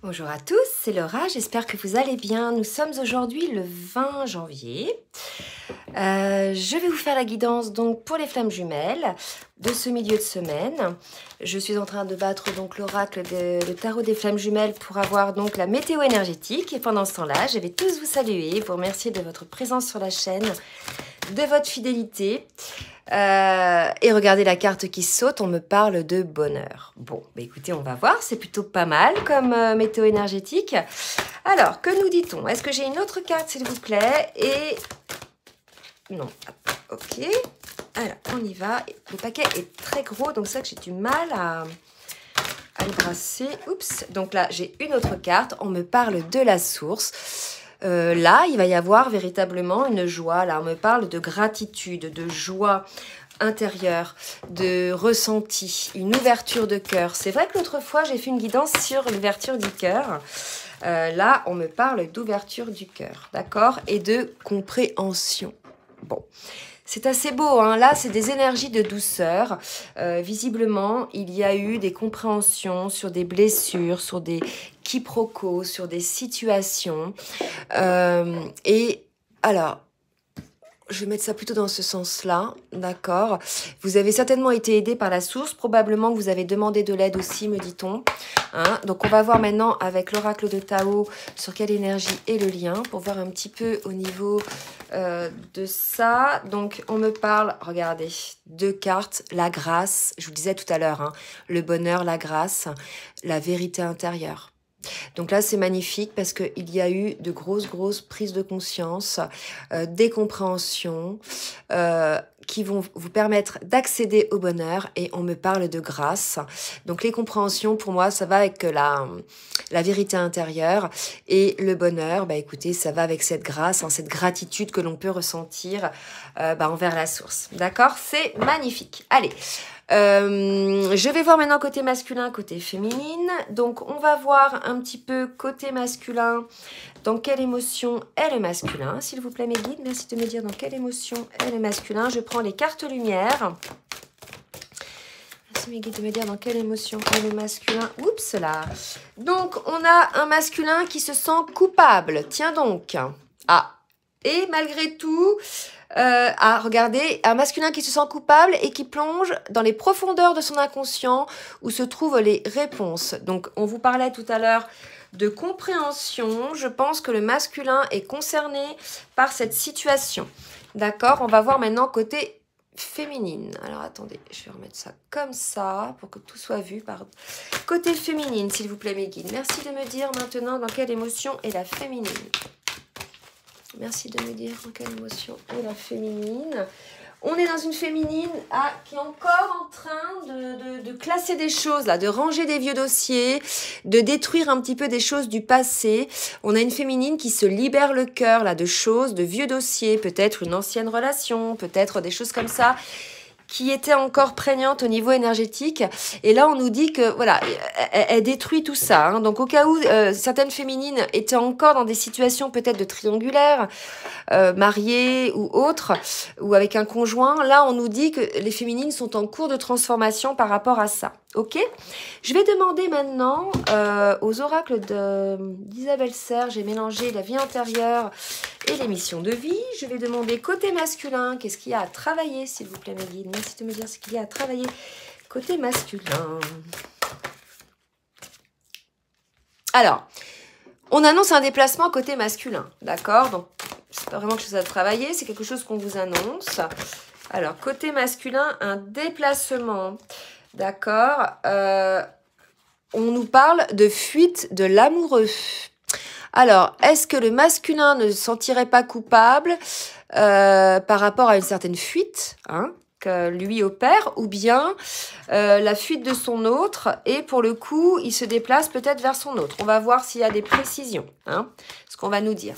Bonjour à tous, c'est Laura, j'espère que vous allez bien. Nous sommes aujourd'hui le 20 janvier. Je vais vous faire la guidance donc pour les flammes jumelles de ce milieu de semaine. Je suis en train de battre donc l'oracle le tarot des flammes jumelles pour avoir donc la météo énergétique. Et pendant ce temps-là, je vais tous vous saluer, vous remercier de votre présence sur la chaîne, de votre fidélité. Et regardez la carte qui saute, on me parle de bonheur. Bon, bah écoutez, on va voir, c'est plutôt pas mal comme météo énergétique. Alors, que nous dit-on? Est-ce que j'ai une autre carte, s'il vous plaît? Et... non, ok. Alors, on y va. Le paquet est très gros, donc c'est ça que j'ai du mal à le brasser. Oups, donc là, j'ai une autre carte, on me parle de la source. Là, il va y avoir véritablement une joie. Là, on me parle de gratitude, de joie intérieure, de ressenti, une ouverture de cœur. C'est vrai que l'autre fois, j'ai fait une guidance sur l'ouverture du cœur. Là, on me parle d'ouverture du cœur, d'accord? Et de compréhension. Bon. C'est assez beau, hein. Là, c'est des énergies de douceur. Visiblement, il y a eu des compréhensions sur des blessures, sur des quiproquos, sur des situations. Et alors, je vais mettre ça plutôt dans ce sens-là, d'accord? Vous avez certainement été aidé par la source, probablement que vous avez demandé de l'aide aussi, me dit-on. Hein? Donc, on va voir maintenant avec l'oracle de Tao sur quelle énergie est le lien, pour voir un petit peu au niveau de ça. Donc, on me parle, regardez, deux cartes, la grâce, je vous disais tout à l'heure, hein, le bonheur, la grâce, la vérité intérieure. Donc là, c'est magnifique parce qu'il y a eu de grosses prises de conscience, des compréhensions qui vont vous permettre d'accéder au bonheur et on me parle de grâce. Donc les compréhensions, pour moi, ça va avec la vérité intérieure et le bonheur, bah écoutez, ça va avec cette grâce, hein, cette gratitude que l'on peut ressentir envers la source. D'accord? C'est magnifique. Allez. Je vais voir maintenant côté masculin, côté féminine. Donc, on va voir un petit peu côté masculin, dans quelle émotion est le masculin. S'il vous plaît, mes guides, merci de me dire dans quelle émotion est le masculin. Je prends les cartes lumière. Merci, mes guides, de me dire dans quelle émotion est le masculin. Oups, là. Donc, on a un masculin qui se sent coupable. Tiens donc. Ah. Et malgré tout... regardez, un masculin qui se sent coupable et qui plonge dans les profondeurs de son inconscient où se trouvent les réponses. Donc, on vous parlait tout à l'heure de compréhension. Je pense que le masculin est concerné par cette situation. D'accord? On va voir maintenant côté féminine. Alors, attendez, je vais remettre ça comme ça pour que tout soit vu par côté féminine, s'il vous plaît, mes guides. Merci de me dire maintenant dans quelle émotion est la féminine. Merci de me dire dans quelle émotion est la féminine. On est dans une féminine qui est encore en train de classer des choses, là, de ranger des vieux dossiers, de détruire un petit peu des choses du passé. On a une féminine qui se libère le cœur là, de choses, de vieux dossiers, peut-être une ancienne relation, peut-être des choses comme ça, qui était encore prégnante au niveau énergétique. Et là, on nous dit que, voilà, elle détruit tout ça. Hein. Donc, au cas où certaines féminines étaient encore dans des situations peut-être de triangulaire, mariées ou autres, ou avec un conjoint, là, on nous dit que les féminines sont en cours de transformation par rapport à ça. Ok? Je vais demander maintenant aux oracles d'Isabelle Serre. J'ai mélangé la vie intérieure et les missions de vie. Je vais demander côté masculin, qu'est-ce qu'il y a à travailler, s'il vous plaît, mes guides. Merci de me dire ce qu'il y a à travailler côté masculin. Alors, on annonce un déplacement côté masculin, d'accord? Donc, c'est pas vraiment quelque chose à travailler, c'est quelque chose qu'on vous annonce. Alors, côté masculin, un déplacement, d'accord? On nous parle de fuite de l'amoureux. Alors, est-ce que le masculin ne se sentirait pas coupable par rapport à une certaine fuite que lui opère, ou bien la fuite de son autre, et pour le coup, il se déplace peut-être vers son autre. On va voir s'il y a des précisions, ce qu'on va nous dire.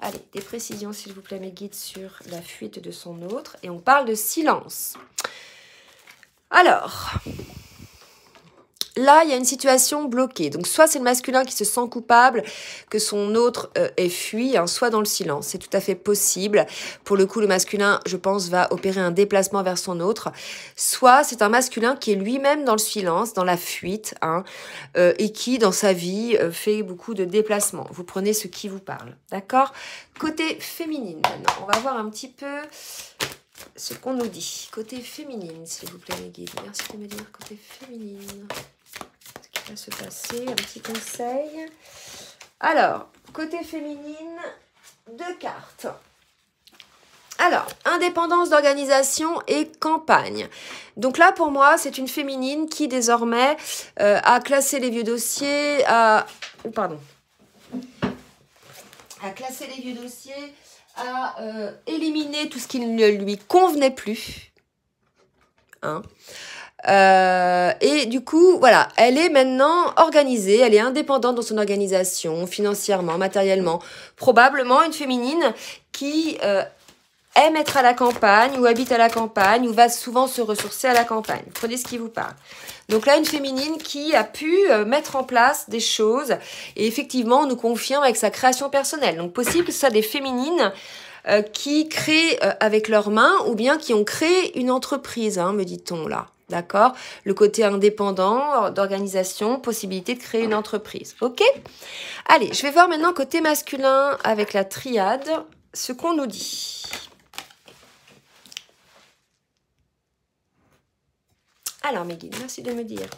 Allez, des précisions, s'il vous plaît, mes guides, sur la fuite de son autre. Et on parle de silence. Alors... là, il y a une situation bloquée. Donc, soit c'est le masculin qui se sent coupable, que son autre est fui, hein, soit dans le silence. C'est tout à fait possible. Pour le coup, le masculin, je pense, va opérer un déplacement vers son autre. Soit c'est un masculin qui est lui-même dans le silence, dans la fuite, hein, et qui, dans sa vie, fait beaucoup de déplacements. Vous prenez ce qui vous parle, d'accord? Côté féminine, maintenant, on va voir un petit peu ce qu'on nous dit. Côté féminine, s'il vous plaît, mes guides. Merci de me dire côté féminine. Ce qui va se passer, un petit conseil. Alors, côté féminine, 2 cartes. Alors, indépendance d'organisation et campagne. Donc là, pour moi, c'est une féminine qui, désormais, a classé les vieux dossiers, a classé les vieux dossiers, a éliminé tout ce qui ne lui convenait plus. Hein. Et du coup, voilà, elle est maintenant organisée, elle est indépendante dans son organisation, financièrement, matériellement. Probablement une féminine qui aime être à la campagne ou habite à la campagne ou va souvent se ressourcer à la campagne. Prenez ce qui vous parle. Donc là, une féminine qui a pu mettre en place des choses et effectivement, on nous confirme avec sa création personnelle. Donc possible que ce soit des féminines qui créent avec leurs mains ou bien qui ont créé une entreprise, hein, me dit-on là. D'accord? Le côté indépendant d'organisation, possibilité de créer une entreprise. Ok? Allez, je vais voir maintenant côté masculin avec la triade, ce qu'on nous dit. Alors, mes guides, merci de me dire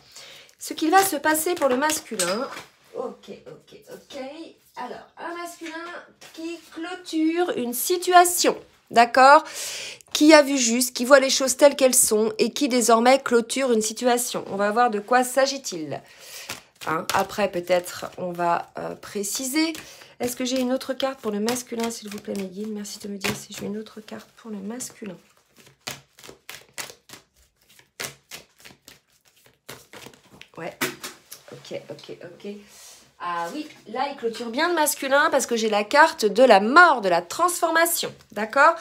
ce qu'il va se passer pour le masculin. Ok. Alors, un masculin qui clôture une situation, d'accord? Qui a vu juste, qui voit les choses telles qu'elles sont et qui désormais clôture une situation. On va voir de quoi s'agit-il. Hein, après, peut-être, on va préciser. Est-ce que j'ai une autre carte pour le masculin, s'il vous plaît, mes guides? Merci de me dire si j'ai une autre carte pour le masculin. Ouais, ok. Ah oui, là, il clôture bien le masculin parce que j'ai la carte de la mort, de la transformation, d'accord?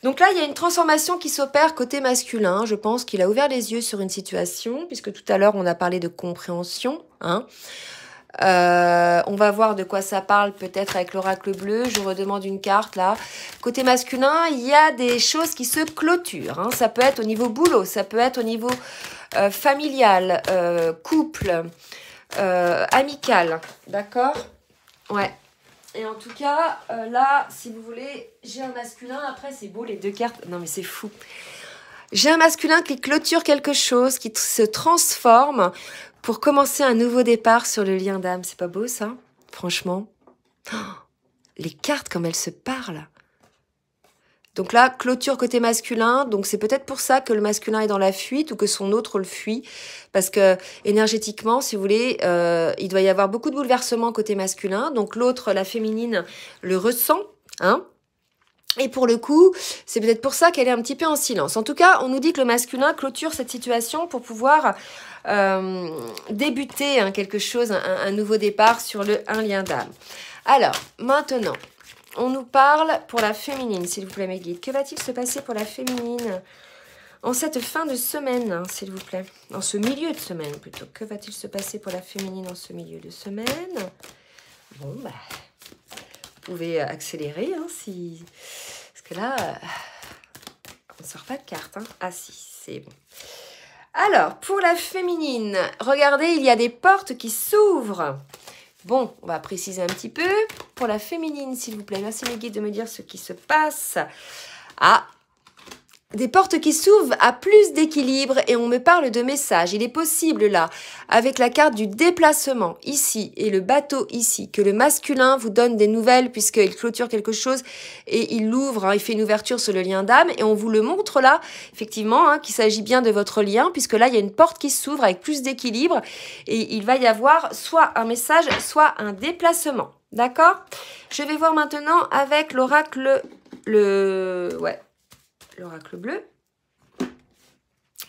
Donc là, il y a une transformation qui s'opère côté masculin. Je pense qu'il a ouvert les yeux sur une situation, puisque tout à l'heure, on a parlé de compréhension, hein. On va voir de quoi ça parle peut-être avec l'oracle bleu. Je redemande une carte là. Côté masculin, il y a des choses qui se clôturent, hein. Ça peut être au niveau boulot, ça peut être au niveau familial, couple, amical, d'accord? Ouais. Et en tout cas, là, si vous voulez, j'ai un masculin. Après, c'est beau les 2 cartes. Non, mais c'est fou. J'ai un masculin qui clôture quelque chose, qui se transforme pour commencer un nouveau départ sur le lien d'âme. C'est pas beau, ça? Franchement. Oh, les cartes, comme elles se parlent. Donc là, clôture côté masculin. Donc c'est peut-être pour ça que le masculin est dans la fuite ou que son autre le fuit. Parce que énergétiquement, si vous voulez, il doit y avoir beaucoup de bouleversements côté masculin. Donc l'autre, la féminine, le ressent, hein. Et pour le coup, c'est peut-être pour ça qu'elle est un petit peu en silence. En tout cas, on nous dit que le masculin clôture cette situation pour pouvoir débuter hein, quelque chose, un nouveau départ sur un lien d'âme. Alors, maintenant, on nous parle pour la féminine, s'il vous plaît, mes guides. Que va-t-il se passer pour la féminine en cette fin de semaine, hein, s'il vous plaît? En ce milieu de semaine, plutôt. Que va-t-il se passer pour la féminine en ce milieu de semaine? Bon, bah... Vous pouvez accélérer, hein, si... Parce que là, on ne sort pas de carte. Hein. Ah si, c'est bon. Alors, pour la féminine, regardez, il y a des portes qui s'ouvrent. Bon, on va préciser un petit peu. Pour la féminine, s'il vous plaît, merci mes guides de me dire ce qui se passe. Ah, des portes qui s'ouvrent à plus d'équilibre et on me parle de messages. Il est possible là, avec la carte du déplacement ici et le bateau ici, que le masculin vous donne des nouvelles puisqu'il clôture quelque chose et il l'ouvre, hein, il fait une ouverture sur le lien d'âme et on vous le montre là, effectivement, hein, qu'il s'agit bien de votre lien puisque là, il y a une porte qui s'ouvre avec plus d'équilibre et il va y avoir soit un message, soit un déplacement. D'accord? Je vais voir maintenant avec l'oracle, l'oracle bleu,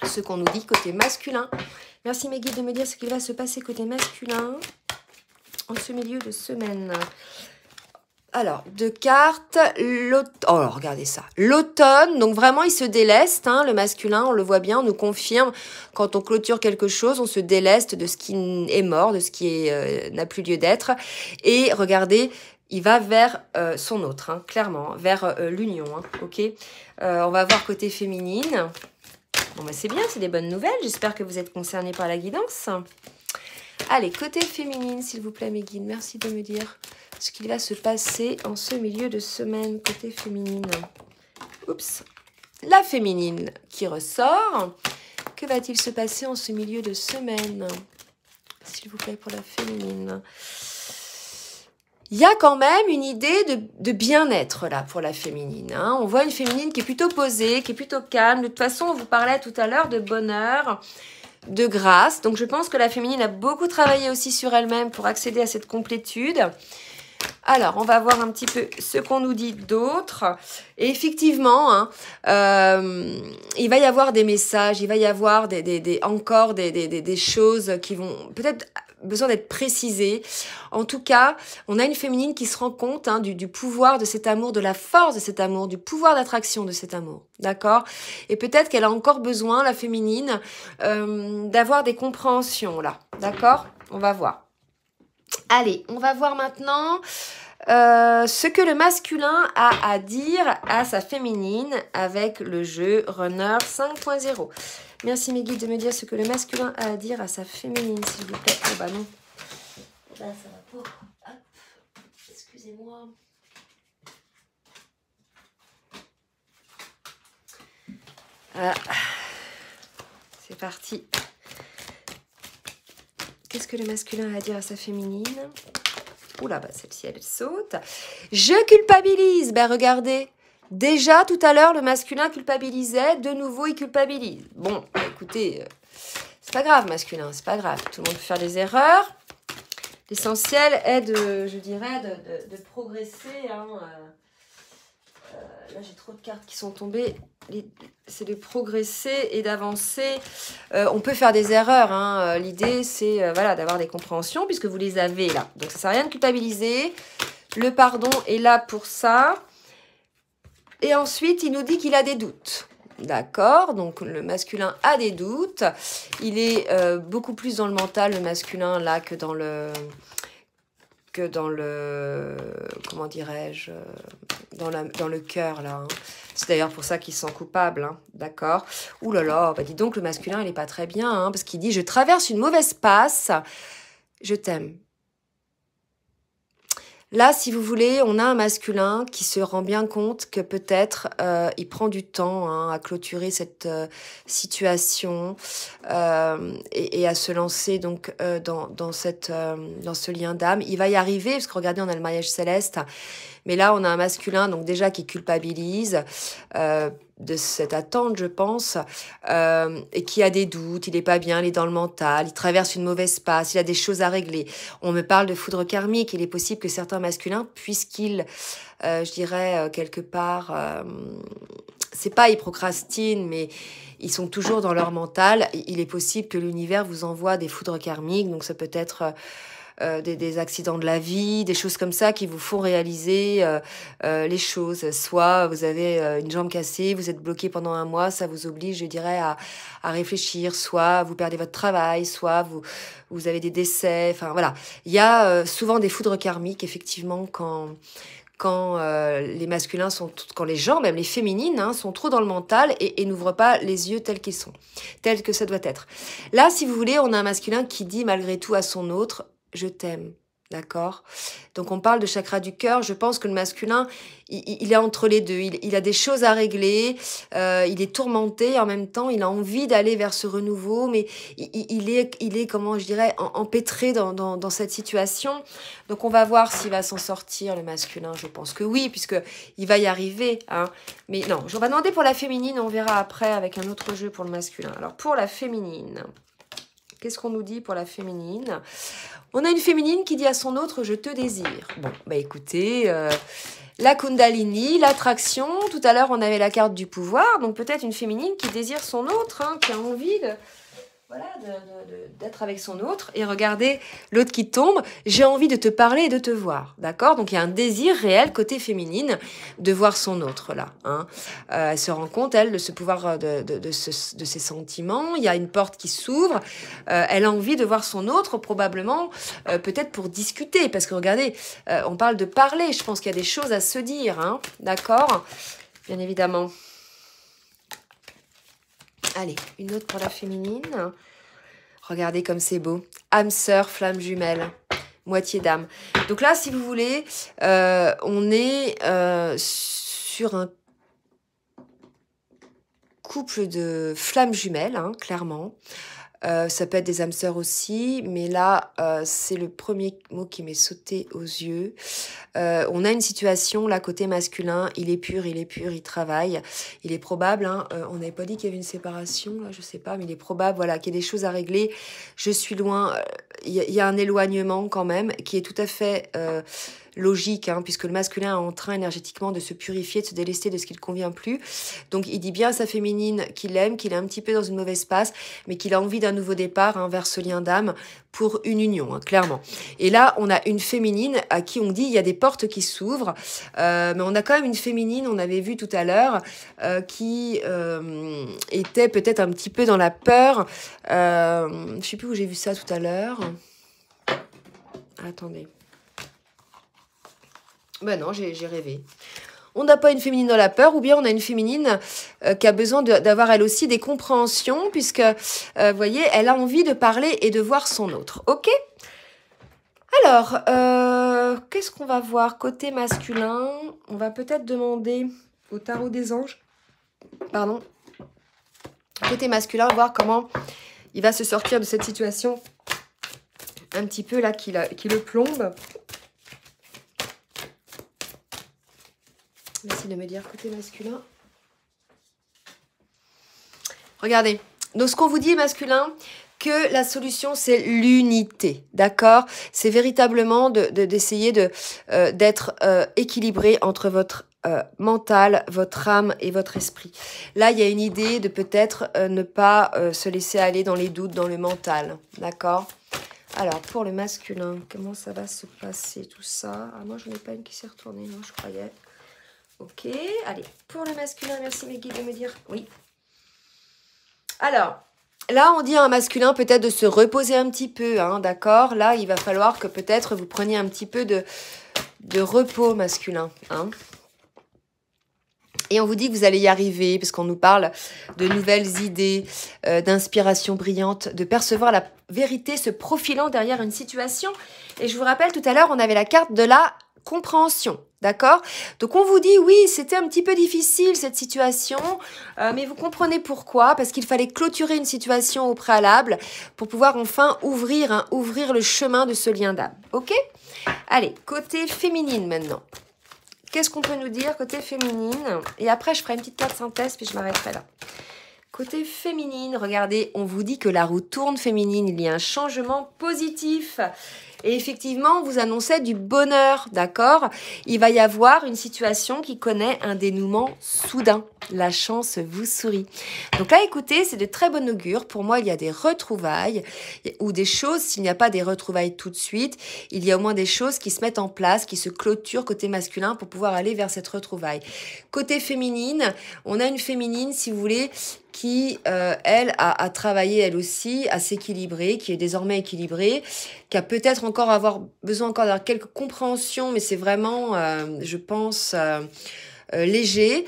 ce qu'on nous dit côté masculin. Merci mes guides de me dire ce qu'il va se passer côté masculin en ce milieu de semaine. Alors, deux cartes. Oh, regardez ça. L'automne. Donc, vraiment, il se déleste. Hein, le masculin, on le voit bien, on nous confirme. Quand on clôture quelque chose, on se déleste de ce qui est mort, de ce qui n'a plus lieu d'être. Et regardez, il va vers son autre, hein, clairement, vers l'union. Hein, ok. On va voir côté féminine. Bon, bah, c'est bien, c'est des bonnes nouvelles. J'espère que vous êtes concernés par la guidance. Allez, côté féminine, s'il vous plaît, mes guides. Merci de me dire ce qu'il va se passer en ce milieu de semaine côté féminine. Oups. La féminine qui ressort. Que va-t-il se passer en ce milieu de semaine? S'il vous plaît, pour la féminine. Il y a quand même une idée de bien-être là pour la féminine. Hein. On voit une féminine qui est plutôt posée, qui est plutôt calme. De toute façon, on vous parlait tout à l'heure de bonheur, de grâce. Donc, je pense que la féminine a beaucoup travaillé aussi sur elle-même pour accéder à cette complétude. Alors, on va voir un petit peu ce qu'on nous dit d'autre. Et effectivement, hein, il va y avoir des messages, il va y avoir encore des choses qui vont peut-être besoin d'être précisées. En tout cas, on a une féminine qui se rend compte hein, du pouvoir de cet amour, de la force de cet amour, du pouvoir d'attraction de cet amour. D'accord? Et peut-être qu'elle a encore besoin, la féminine, d'avoir des compréhensions là. D'accord? On va voir. Allez, on va voir maintenant ce que le masculin a à dire à sa féminine avec le jeu Runner 5.0. Merci mes guides de me dire ce que le masculin a à dire à sa féminine, s'il vous plaît. Oh bah non. Là, ça va pas. Hop. Excusez-moi. Voilà. C'est parti. Qu'est-ce que le masculin a à dire à sa féminine? Oula, bah celle-ci, elle saute. Je culpabilise. Ben regardez. Déjà, tout à l'heure, le masculin culpabilisait. De nouveau, il culpabilise. Bon, bah, écoutez, c'est pas grave, masculin. C'est pas grave. Tout le monde peut faire des erreurs. L'essentiel est je dirais, de progresser. Hein. Là, j'ai trop de cartes qui sont tombées. C'est de progresser et d'avancer. On peut faire des erreurs. Hein. L'idée, c'est voilà, d'avoir des compréhensions puisque vous les avez là. Donc, ça ne sert à rien de culpabiliser. Le pardon est là pour ça. Et ensuite, il nous dit qu'il a des doutes. D'accord, donc le masculin a des doutes. Il est beaucoup plus dans le mental, le masculin, là, que dans le comment dirais-je, dans le cœur, là. Hein. C'est d'ailleurs pour ça qu'il se sent coupable, hein, d'accord. Ouh là là, bah dis donc, le masculin, il n'est pas très bien, hein, parce qu'il dit « Je traverse une mauvaise passe, je t'aime ». Là, si vous voulez, on a un masculin qui se rend bien compte que peut-être il prend du temps hein, à clôturer cette situation et à se lancer donc dans ce lien d'âme. Il va y arriver parce que regardez, on a le mariage céleste, mais là on a un masculin donc déjà qui culpabilise de cette attente, je pense, et qui a des doutes, il n'est pas bien, il est dans le mental, il traverse une mauvaise passe, il a des choses à régler. On me parle de foudre karmique, il est possible que certains masculins, puisqu'ils, je dirais, quelque part, c'est pas ils procrastinent, mais ils sont toujours dans leur mental. Il est possible que l'univers vous envoie des foudres karmiques, donc ça peut être... des accidents de la vie, des choses comme ça qui vous font réaliser les choses. Soit vous avez une jambe cassée, vous êtes bloqué pendant un mois, ça vous oblige, je dirais, à réfléchir. Soit vous perdez votre travail, soit vous avez des décès. Enfin voilà, il y a souvent des foudres karmiques, effectivement, quand les masculins sont, quand les gens, même les féminines, hein, sont trop dans le mental et n'ouvrent pas les yeux tels qu'ils sont, tels que ça doit être. Là, si vous voulez, on a un masculin qui dit malgré tout à son autre, je t'aime, d'accord? Donc on parle de chakra du cœur. Je pense que le masculin, il est entre les deux. Il a des choses à régler. Il est tourmenté. En même temps, il a envie d'aller vers ce renouveau, mais il est comment je dirais, empêtré dans cette situation. Donc on va voir s'il va s'en sortir, le masculin. Je pense que oui, puisque il va y arriver. Hein. Mais non, on va demander pour la féminine. On verra après avec un autre jeu pour le masculin. Alors pour la féminine, qu'est-ce qu'on nous dit pour la féminine? On a une féminine qui dit à son autre « je te désire ». Bon, bah écoutez, la Kundalini, l'attraction. Tout à l'heure, on avait la carte du pouvoir. Donc peut-être une féminine qui désire son autre, hein, qui a envie voilà, d'être avec son autre. Et regardez l'autre qui tombe. J'ai envie de te parler et de te voir. D'accord? Donc, il y a un désir réel côté féminine de voir son autre, là. Hein. Elle se rend compte, elle, de ce pouvoir, de ses sentiments. Il y a une porte qui s'ouvre. Elle a envie de voir son autre, probablement, peut-être pour discuter. Parce que, regardez, on parle de parler. Je pense qu'il y a des choses à se dire. Hein. D'accord? Bien évidemment. Allez, une autre pour la féminine. Regardez comme c'est beau. Âme sœur, flamme jumelle. Moitié d'âme. Donc là, si vous voulez, on est sur un couple de flammes jumelles, hein, clairement. Ça peut être des âmes sœurs aussi, mais là, c'est le premier mot qui m'est sauté aux yeux. On a une situation, là, côté masculin, il est pur, il travaille. Il est probable, hein, on n'avait pas dit qu'il y avait une séparation, là, je sais pas, mais il est probable, voilà, qu'il y ait des choses à régler. Je suis loin, il y a un éloignement quand même, qui est tout à fait logique, hein, puisque le masculin est en train énergétiquement de se purifier, de se délester de ce qui ne convient plus. Donc, il dit bien à sa féminine qu'il aime, qu'il est un petit peu dans une mauvaise passe, mais qu'il a envie d'un nouveau départ, hein, vers ce lien d'âme pour une union, hein, clairement. Et là, on a une féminine à qui on dit il y a des portes qui s'ouvrent, mais on a quand même une féminine, on avait vu tout à l'heure, qui était peut-être un petit peu dans la peur. Je ne sais plus où j'ai vu ça tout à l'heure. Attendez. Ben non, j'ai rêvé. On n'a pas une féminine dans la peur, ou bien on a une féminine qui a besoin d'avoir elle aussi des compréhensions, puisque, vous voyez, elle a envie de parler et de voir son autre. Ok? Alors, qu'est-ce qu'on va voir côté masculin? On va peut-être demander au tarot des anges, pardon, côté masculin, voir comment il va se sortir de cette situation un petit peu là qui le plombe. Merci de me dire côté masculin. Regardez. Donc, ce qu'on vous dit, masculin, que la solution, c'est l'unité. D'accord? C'est véritablement d'essayer d'être équilibré entre votre mental, votre âme et votre esprit. Là, il y a une idée de peut-être ne pas se laisser aller dans les doutes, dans le mental. D'accord? Alors, pour le masculin, comment ça va se passer tout ça? Ah, moi, je n'en ai pas une qui s'est retournée, non, je croyais. Ok, allez, pour le masculin, merci mes guides de me dire oui. Alors, là, on dit à un masculin peut-être de se reposer un petit peu, hein, d'accord? Là, il va falloir que peut-être vous preniez un petit peu de repos masculin, hein. Et on vous dit que vous allez y arriver, parce qu'on nous parle de nouvelles idées, d'inspiration brillante, de percevoir la vérité se profilant derrière une situation. Et je vous rappelle, tout à l'heure, on avait la carte de la compréhension, d'accord? Donc, on vous dit, oui, c'était un petit peu difficile, cette situation, mais vous comprenez pourquoi, parce qu'il fallait clôturer une situation au préalable pour pouvoir enfin ouvrir le chemin de ce lien d'âme, ok? Allez, côté féminine maintenant. Qu'est-ce qu'on peut nous dire côté féminine? Et après, je ferai une petite carte synthèse, puis je m'arrêterai là. Côté féminine, regardez, on vous dit que la roue tourne féminine, il y a un changement positif. Et effectivement, on vous annonçait du bonheur, d'accord? Il va y avoir une situation qui connaît un dénouement soudain. La chance vous sourit. Donc là, écoutez, c'est de très bon augure. Pour moi, il y a des retrouvailles ou des choses, s'il n'y a pas des retrouvailles tout de suite, il y a au moins des choses qui se mettent en place, qui se clôturent côté masculin pour pouvoir aller vers cette retrouvaille. Côté féminine, on a une féminine, si vous voulez, qui, elle, a travaillé, elle aussi, à s'équilibrer, qui est désormais équilibrée, qui a peut-être encore besoin encore d'avoir quelques compréhensions, mais c'est vraiment, je pense, léger,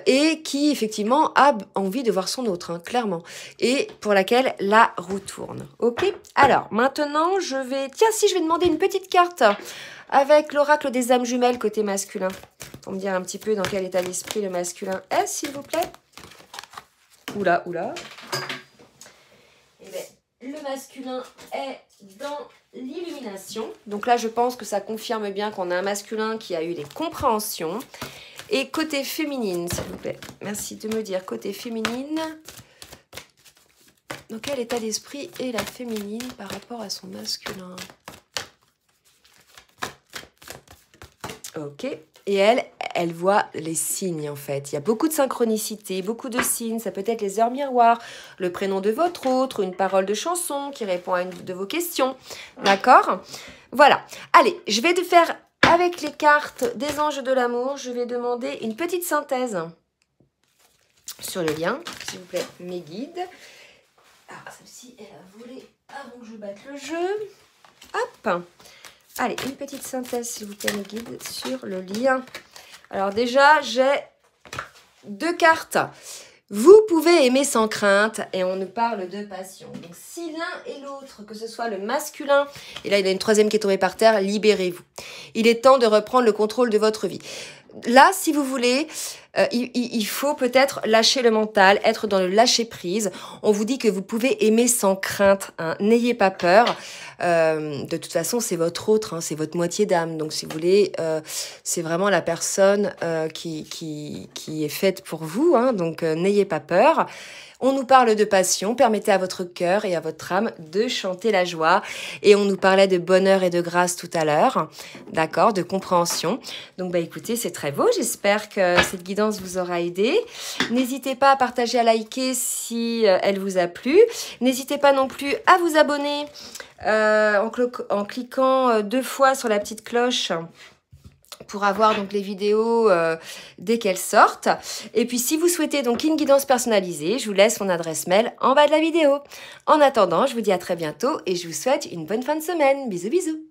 et qui, effectivement, a envie de voir son autre, hein, clairement, et pour laquelle la roue tourne. Ok? Alors, maintenant, je vais demander une petite carte avec l'oracle des âmes jumelles côté masculin, pour me dire un petit peu dans quel état d'esprit le masculin est, s'il vous plaît. Oula, oula. Eh bien, le masculin est dans l'illumination. Donc là, je pense que ça confirme bien qu'on a un masculin qui a eu des compréhensions. Et côté féminine, s'il vous plaît. Merci de me dire côté féminine. Dans quel état d'esprit est la féminine par rapport à son masculin? Ok. Et elle, elle voit les signes en fait. Il y a beaucoup de synchronicité, beaucoup de signes. Ça peut être les heures miroirs, le prénom de votre autre, une parole de chanson qui répond à une de vos questions. D'accord? Voilà. Allez, je vais te faire avec les cartes des anges de l'amour. Je vais demander une petite synthèse sur le lien, s'il vous plaît, mes guides. Ah, celle-ci, elle a volé avant que je batte le jeu. Hop! Allez, une petite synthèse, s'il vous plaît, mes guides, sur le lien. Alors déjà, j'ai 2 cartes. Vous pouvez aimer sans crainte et on nous parle de passion. Donc si l'un et l'autre, que ce soit le masculin, et là il y a une 3e qui est tombée par terre, libérez-vous. Il est temps de reprendre le contrôle de votre vie. Là, si vous voulez, il faut peut-être lâcher le mental, être dans le lâcher-prise. On vous dit que vous pouvez aimer sans crainte. Hein. N'ayez pas peur. De toute façon, c'est votre autre, hein, c'est votre moitié d'âme. Donc, si vous voulez, c'est vraiment la personne qui est faite pour vous. Hein, donc, n'ayez pas peur. On nous parle de passion, permettez à votre cœur et à votre âme de chanter la joie. Et on nous parlait de bonheur et de grâce tout à l'heure, d'accord, de compréhension. Donc, bah écoutez, c'est très beau. J'espère que cette guidance vous aura aidé. N'hésitez pas à partager, à liker si elle vous a plu. N'hésitez pas non plus à vous abonner en cliquant 2 fois sur la petite cloche pour avoir donc les vidéos dès qu'elles sortent. Et puis si vous souhaitez donc une guidance personnalisée, je vous laisse mon adresse mail en bas de la vidéo. En attendant, je vous dis à très bientôt et je vous souhaite une bonne fin de semaine. Bisous bisous.